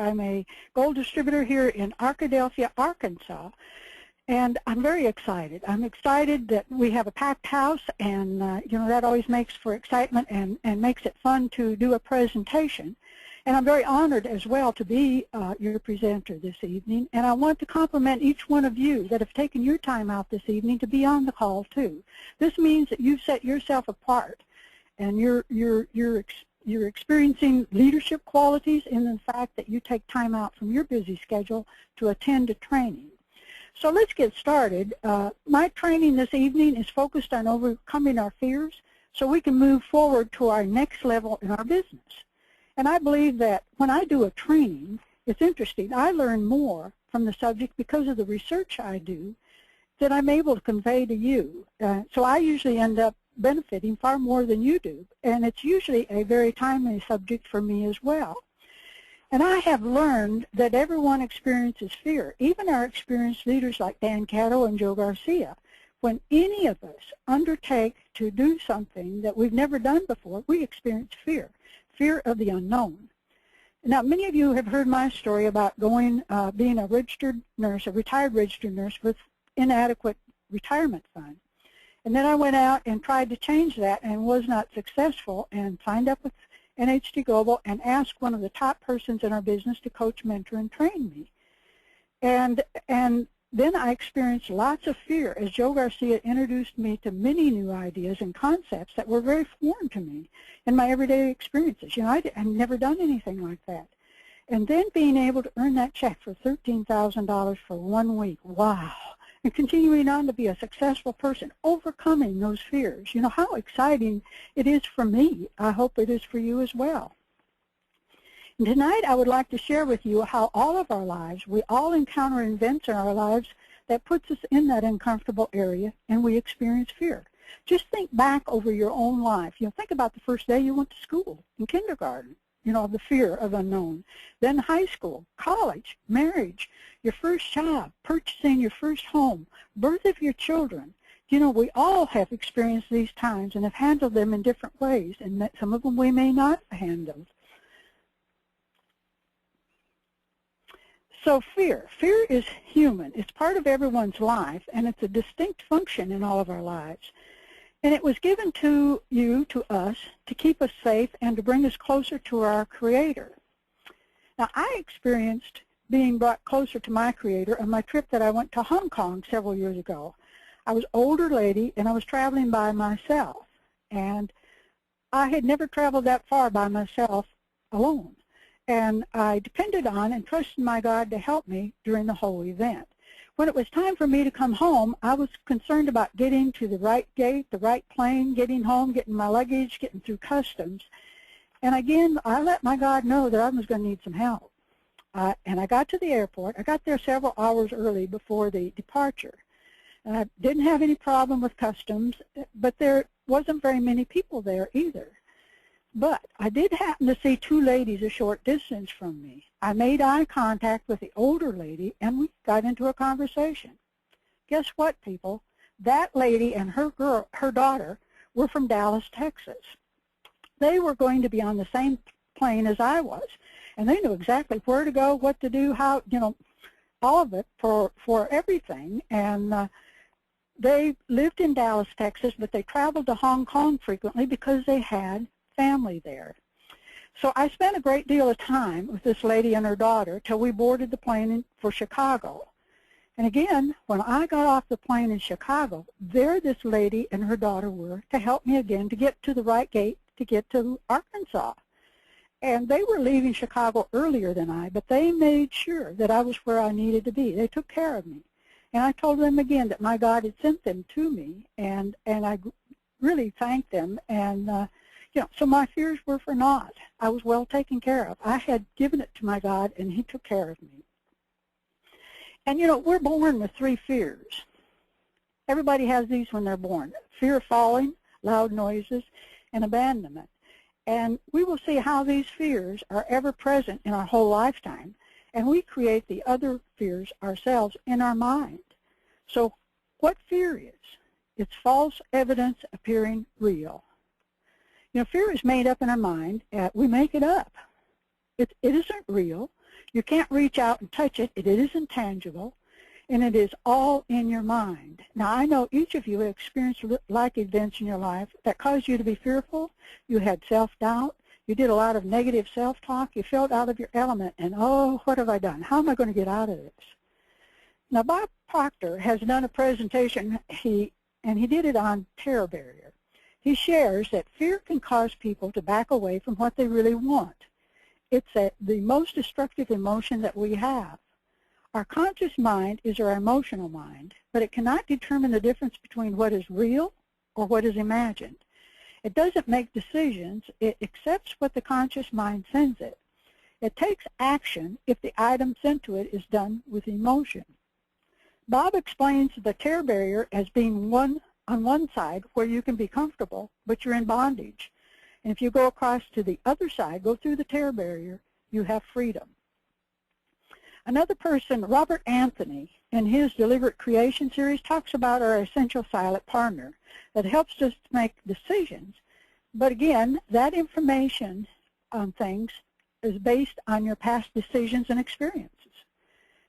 I'm a gold distributor here in Arkadelphia, Arkansas, and I'm very excited. I'm excited that we have a packed house, and you know, that always makes for excitement and makes it fun to do a presentation. And I'm very honored as well to be your presenter this evening, and I want to compliment each one of you that have taken your time out this evening to be on the call too. This means that you've set yourself apart, and you're experiencing leadership qualities in the fact that you take time out from your busy schedule to attend a training. So let's get started. My training this evening is focused on overcoming our fears so we can move forward to our next level in our business. And I believe that when I do a training, it's interesting. I learn more from the subject because of the research I do that I'm able to convey to you. So I usually end up benefiting far more than you do, and it's usually a very timely subject for me as well. And I have learned that everyone experiences fear, even our experienced leaders like Dan Cato and Joe Garcia. When any of us undertake to do something that we've never done before, we experience fear, fear of the unknown. Now, many of you have heard my story about being a registered nurse, a retired registered nurse with inadequate retirement fund. And then I went out and tried to change that and was not successful, and signed up with NHD Global and asked one of the top persons in our business to coach, mentor, and train me. And then I experienced lots of fear as Joe Garcia introduced me to many new ideas and concepts that were very foreign to me in my everyday experiences. You know, I'd never done anything like that. And then being able to earn that check for $13,000 for 1 week, wow. And continuing on to be a successful person, overcoming those fears. You know how exciting it is for me. I hope it is for you as well. And tonight I would like to share with you how all of our lives, we all encounter events in our lives that puts us in that uncomfortable area, and we experience fear. Just think back over your own life. You know, think about the first day you went to school, in kindergarten. You know, the fear of unknown. Then high school, college, marriage, your first job, purchasing your first home, birth of your children. You know, we all have experienced these times and have handled them in different ways, and that some of them we may not have handled. So fear is human. It's part of everyone's life, and it's a distinct function in all of our lives. And it was given to you, to us, to keep us safe and to bring us closer to our Creator. Now, I experienced being brought closer to my Creator on my trip that I went to Hong Kong several years ago. I was an older lady, and I was traveling by myself. And I had never traveled that far by myself alone. And I depended on and trusted my God to help me during the whole event. When it was time for me to come home, I was concerned about getting to the right gate, the right plane, getting home, getting my luggage, getting through customs. And again, I let my God know that I was going to need some help. And I got to the airport. I got there several hours early before the departure. And I didn't have any problem with customs, but there wasn't very many people there either. But I did happen to see two ladies a short distance from me. I made eye contact with the older lady, and we got into a conversation. Guess what, people? That lady and her daughter were from Dallas, Texas. They were going to be on the same plane as I was, and they knew exactly where to go, what to do, how, you know, all of it for everything. And they lived in Dallas, Texas, but they traveled to Hong Kong frequently because they had family there. So I spent a great deal of time with this lady and her daughter till we boarded the plane for Chicago. And again, when I got off the plane in Chicago, there this lady and her daughter were to help me again to get to the right gate to get to Arkansas. And they were leaving Chicago earlier than I, but they made sure that I was where I needed to be. They took care of me. And I told them again that my God had sent them to me, and I really thanked them. And you know, so my fears were for naught. I was well taken care of. I had given it to my God, and He took care of me. And, you know, we're born with 3 fears. Everybody has these when they're born. Fear of falling, loud noises, and abandonment. And we will see how these fears are ever present in our whole lifetime, and we create the other fears ourselves in our mind. So what fear is? It's false evidence appearing real. You know, fear is made up in our mind. We make it up. It isn't real. You can't reach out and touch it. It isn't tangible, and it is all in your mind. Now, I know each of you have experienced like events in your life that caused you to be fearful. You had self-doubt. You did a lot of negative self-talk. You felt out of your element, and oh, what have I done? How am I going to get out of this? Now, Bob Proctor has done a presentation, and he did it on terror barrier. He shares that fear can cause people to back away from what they really want. It's the most destructive emotion that we have. Our conscious mind is our emotional mind, but it cannot determine the difference between what is real or what is imagined. It doesn't make decisions. It accepts what the conscious mind sends it. It takes action if the item sent to it is done with emotion. Bob explains the terror barrier as being on one side where you can be comfortable, but you're in bondage. And if you go across to the other side, go through the terror barrier, you have freedom. Another person, Robert Anthony, in his Deliberate Creation series, talks about our essential silent partner that helps us to make decisions. But again, that information on things is based on your past decisions and experiences.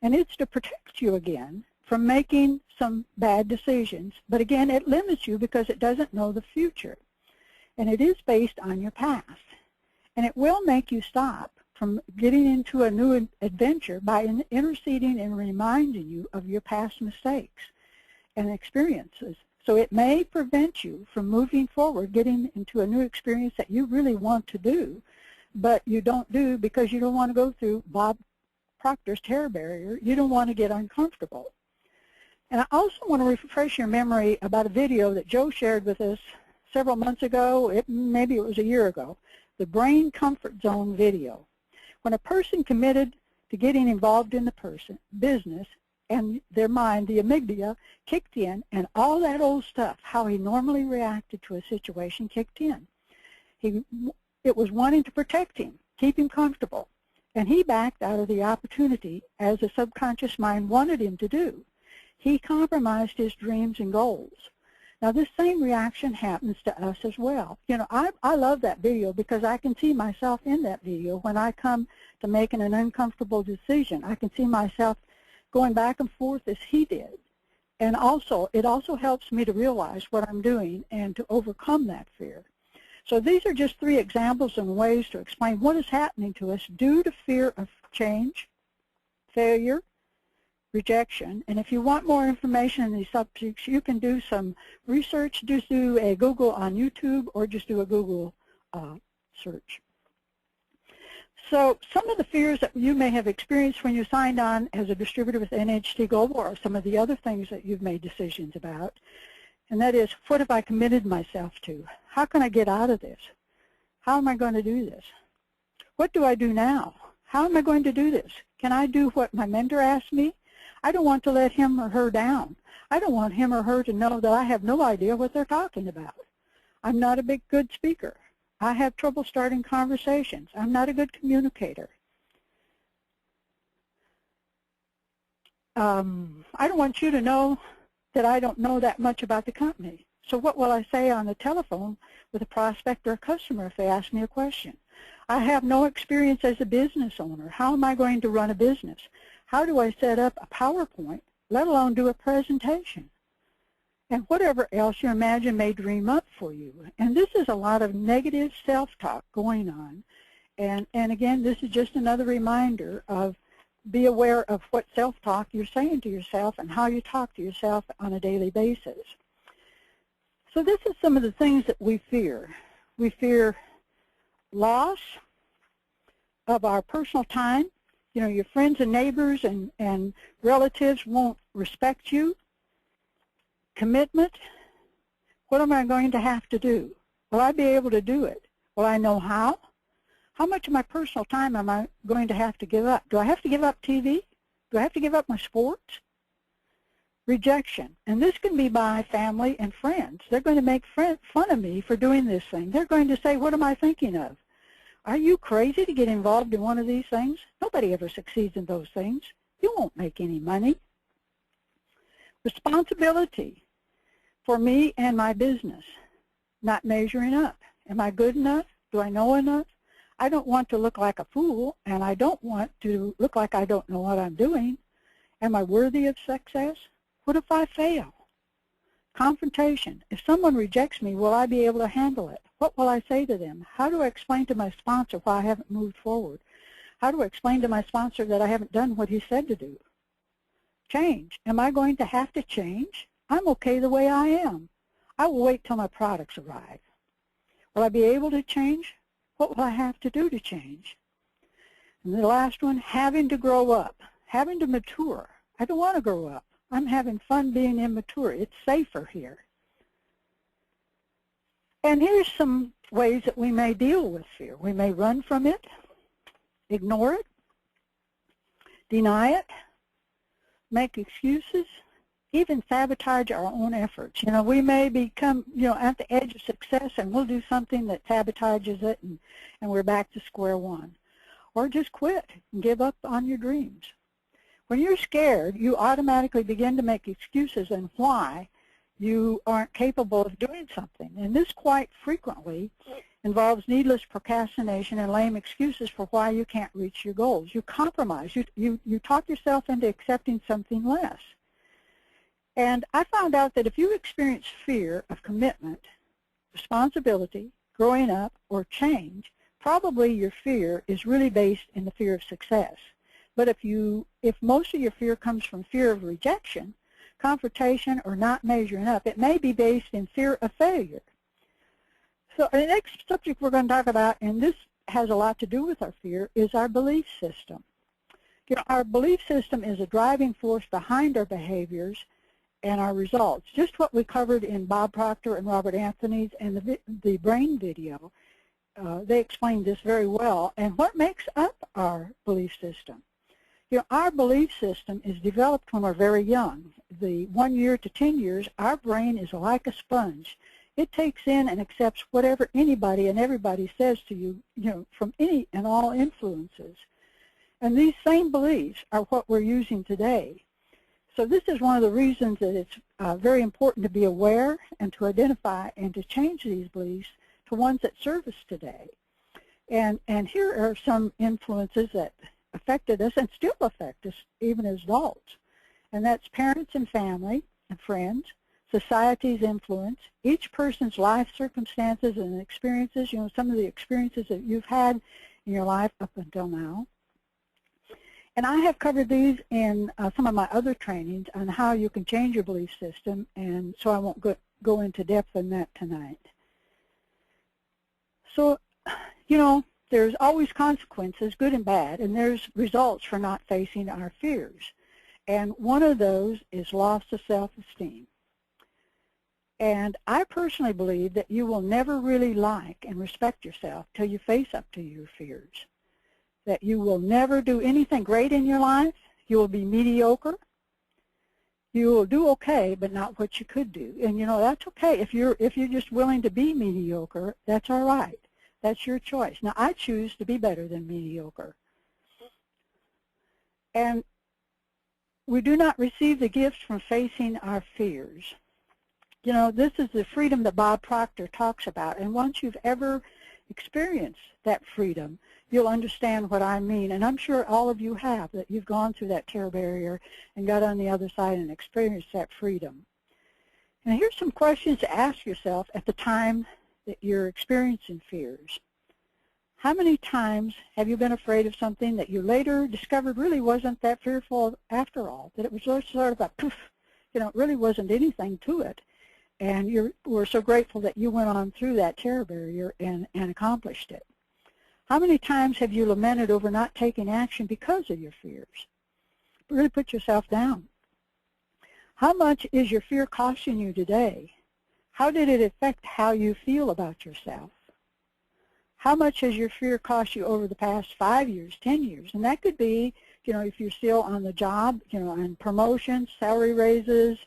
And it's to protect you again from making some bad decisions. But again, it limits you because it doesn't know the future. And it is based on your past. And it will make you stop from getting into a new adventure by interceding and reminding you of your past mistakes and experiences. So it may prevent you from moving forward, getting into a new experience that you really want to do, but you don't do because you don't want to go through Bob Proctor's terror barrier. You don't want to get uncomfortable. And I also want to refresh your memory about a video that Joe shared with us several months ago, maybe it was a year ago, the Brain Comfort Zone video. When a person committed to getting involved in the business and their mind, the amygdala, kicked in, and all that old stuff, how he normally reacted to a situation, kicked in. It was wanting to protect him, keep him comfortable, and he backed out of the opportunity as the subconscious mind wanted him to do. He compromised his dreams and goals. Now, this same reaction happens to us as well. You know, I love that video because I can see myself in that video when I come to making an uncomfortable decision. I can see myself going back and forth as he did. And also, it also helps me to realize what I'm doing and to overcome that fear. So these are just 3 examples and ways to explain what is happening to us due to fear of change, failure, rejection. And if you want more information on these subjects, you can do some research. Just do a Google on YouTube or just do a Google search. So some of the fears that you may have experienced when you signed on as a distributor with NHT Global are some of the other things that you've made decisions about. And that is, what have I committed myself to? How can I get out of this? How am I going to do this? What do I do now? How am I going to do this? Can I do what my mentor asked me? I don't want to let him or her down. I don't want him or her to know that I have no idea what they're talking about. I'm not a good speaker. I have trouble starting conversations. I'm not a good communicator. I don't want you to know that I don't know that much about the company. So what will I say on the telephone with a prospect or a customer if they ask me a question? I have no experience as a business owner. How am I going to run a business? How do I set up a PowerPoint, let alone do a presentation? And whatever else you imagine may dream up for you. And this is a lot of negative self-talk going on. And again, this is just another reminder of be aware of what self-talk you're saying to yourself and how you talk to yourself on a daily basis. So this is some of the things that we fear. We fear loss of our personal time. You know, your friends and neighbors and relatives won't respect you. Commitment. What am I going to have to do? Will I be able to do it? Will I know how? How much of my personal time am I going to have to give up? Do I have to give up TV? Do I have to give up my sports? Rejection. And this can be by family and friends. They're going to make fun of me for doing this thing. They're going to say, what am I thinking of? Are you crazy to get involved in one of these things? Nobody ever succeeds in those things. You won't make any money. Responsibility for me and my business. Not measuring up. Am I good enough? Do I know enough? I don't want to look like a fool, and I don't want to look like I don't know what I'm doing. Am I worthy of success? What if I fail? Confrontation. If someone rejects me, will I be able to handle it? What will I say to them? How do I explain to my sponsor why I haven't moved forward? How do I explain to my sponsor that I haven't done what he said to do? Change. Am I going to have to change? I'm okay the way I am. I will wait till my products arrive. Will I be able to change? What will I have to do to change? And the last one, having to grow up, having to mature. I don't want to grow up. I'm having fun being immature. It's safer here. And here's some ways that we may deal with fear. We may run from it, ignore it, deny it, make excuses, even sabotage our own efforts. You know, we may become, at the edge of success, and we'll do something that sabotages it, and we're back to square one. Or just quit and give up on your dreams. When you're scared, you automatically begin to make excuses on why you aren't capable of doing something. And this quite frequently involves needless procrastination and lame excuses for why you can't reach your goals. You compromise. You talk yourself into accepting something less. And I found out that if you experience fear of commitment, responsibility, growing up, or change, probably your fear is really based in the fear of success. But if most of your fear comes from fear of rejection, confrontation, or not measuring up, it may be based in fear of failure. So the next subject we're going to talk about, and this has a lot to do with our fear, is our belief system. Our belief system is a driving force behind our behaviors and our results. Just what we covered in Bob Proctor and Robert Anthony's and the brain video, they explained this very well. And what makes up our belief system? Our belief system is developed when we're very young. The 1 year to 10 years, our brain is like a sponge. It takes in and accepts whatever anybody and everybody says to you, from any and all influences. And these same beliefs are what we're using today. So this is one of the reasons that it's very important to be aware and to identify and to change these beliefs to ones that serve us today. And here are some influences that affected us and still affect us even as adults. And that's parents and family and friends, society's influence, each person's life circumstances and experiences, some of the experiences that you've had in your life up until now. And I have covered these in some of my other trainings on how you can change your belief system, and so I won't go into depth on that tonight. So, there's always consequences, good and bad, and there's results for not facing our fears. And one of those is loss of self-esteem. And I personally believe that you will never really like and respect yourself till you face up to your fears. That you will never do anything great in your life. You will be mediocre. You will do okay, but not what you could do. And that's okay. If you're just willing to be mediocre, that's all right. That's your choice. Now, I choose to be better than mediocre. And we do not receive the gifts from facing our fears. This is the freedom that Bob Proctor talks about. And once you've ever experienced that freedom, you'll understand what I mean. And I'm sure all of you have, that you've gone through that terror barrier and got on the other side and experienced that freedom. And here's some questions to ask yourself at the time that you're experiencing fears. How many times have you been afraid of something that you later discovered really wasn't that fearful after all, that it was just sort of a poof, it really wasn't anything to it, and you were so grateful that you went on through that terror barrier and accomplished it? How many times have you lamented over not taking action because of your fears? Really put yourself down. How much is your fear costing you today? How did it affect how you feel about yourself? How much has your fear cost you over the past 5 years, 10 years? And that could be, if you're still on the job, and promotions, salary raises,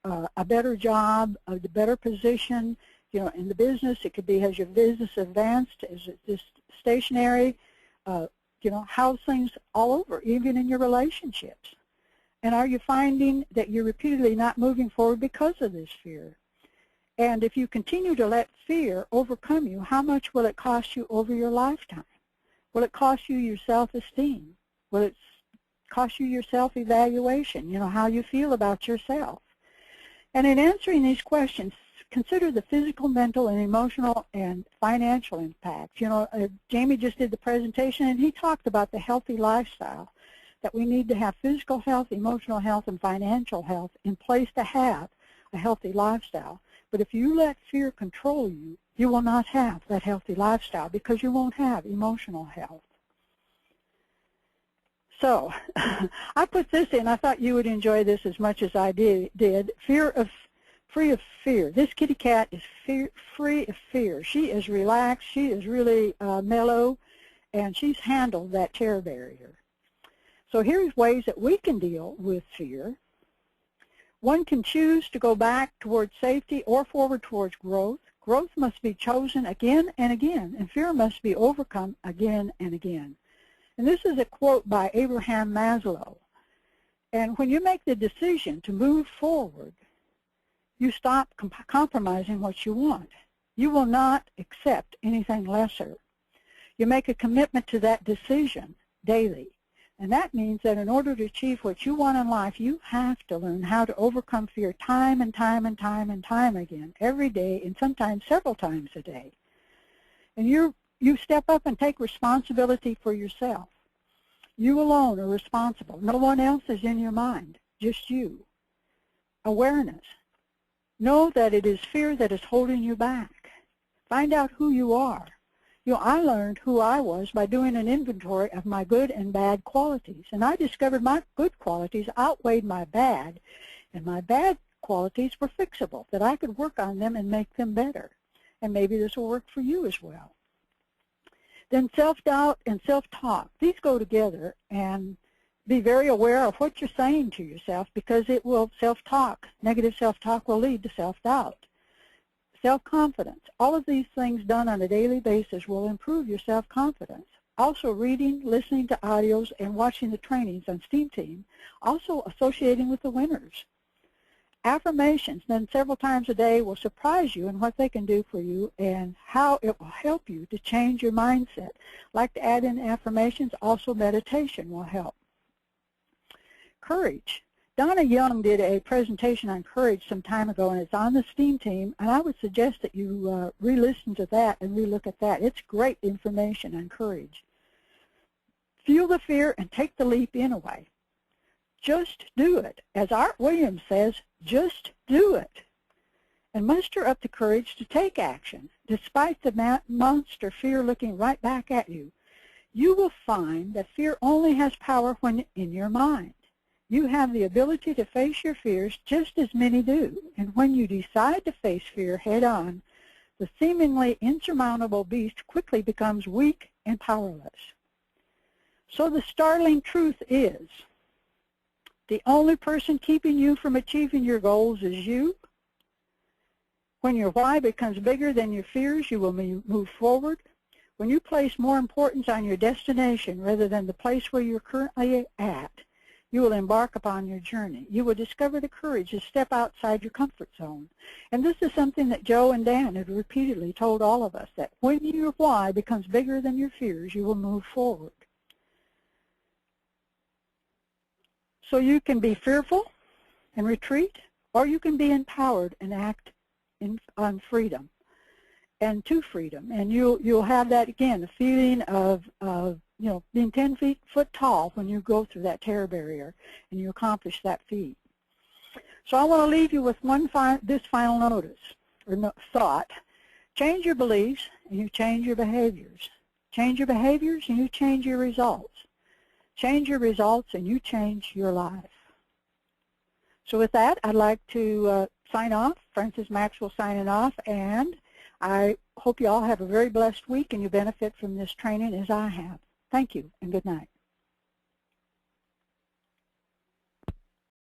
a better job, a better position, in the business. It could be, has your business advanced? Is it just stationary? How's things all over, even in your relationships? And are you finding that you're repeatedly not moving forward because of this fear? And if you continue to let fear overcome you, how much will it cost you over your lifetime? Will it cost you your self-esteem? Will it cost you your self-evaluation, how you feel about yourself? And in answering these questions, consider the physical, mental, and emotional and financial impacts. Jamie just did the presentation, and he talked about the healthy lifestyle, that we need to have physical health, emotional health, and financial health in place to have a healthy lifestyle. But if you let fear control you, you will not have that healthy lifestyle because you won't have emotional health. So I put this in. I thought you would enjoy this as much as I did. Free of fear. This kitty cat is free of fear. She is relaxed. She is really mellow, and she's handled that terror barrier. So here's ways that we can deal with fear. One can choose to go back towards safety or forward towards growth. Growth must be chosen again and again, and fear must be overcome again and again. And this is a quote by Abraham Maslow. And when you make the decision to move forward, you stop compromising what you want. You will not accept anything lesser. You make a commitment to that decision daily. And that means that in order to achieve what you want in life, you have to learn how to overcome fear time and time and time and time again, every day, and sometimes several times a day. And you step up and take responsibility for yourself. You alone are responsible. No one else is in your mind, just you. Awareness. Know that it is fear that is holding you back. Find out who you are. I learned who I was by doing an inventory of my good and bad qualities. And I discovered my good qualities outweighed my bad, and my bad qualities were fixable, that I could work on them and make them better. And maybe this will work for you as well. Then self-doubt and self-talk. These go together, and be very aware of what you're saying to yourself, because it will self-talk. Negative self-talk will lead to self-doubt. Self-confidence. All of these things done on a daily basis will improve your self-confidence. Also reading, listening to audios, and watching the trainings on STEAM Team. Also associating with the winners. Affirmations done several times a day will surprise you in what they can do for you and how it will help you to change your mindset. Like to add in affirmations, also meditation will help. Courage. Donna Young did a presentation on courage some time ago, and it's on the STEAM Team, and I would suggest that you re-listen to that and re-look at that. It's great information on courage. Feel the fear and take the leap anyway. Just do it. As Art Williams says, just do it. And muster up the courage to take action, despite the monster fear looking right back at you. You will find that fear only has power when in your mind. You have the ability to face your fears just as many do. And when you decide to face fear head on, the seemingly insurmountable beast quickly becomes weak and powerless. So the startling truth is, the only person keeping you from achieving your goals is you. When your why becomes bigger than your fears, you will move forward. When you place more importance on your destination rather than the place where you're currently at, you will embark upon your journey. You will discover the courage to step outside your comfort zone. And this is something that Joe and Dan have repeatedly told all of us, that when your why becomes bigger than your fears, you will move forward. So you can be fearful and retreat, or you can be empowered and act on freedom and to freedom. And you'll have that, again, a feeling of being 10 foot tall when you go through that terror barrier and you accomplish that feat. So I want to leave you with this final notice or thought. Change your beliefs and you change your behaviors. Change your behaviors and you change your results. Change your results and you change your life. So with that, I'd like to sign off. Frances Maxwell signing off, and I hope you all have a very blessed week and you benefit from this training as I have. Thank you, and good night.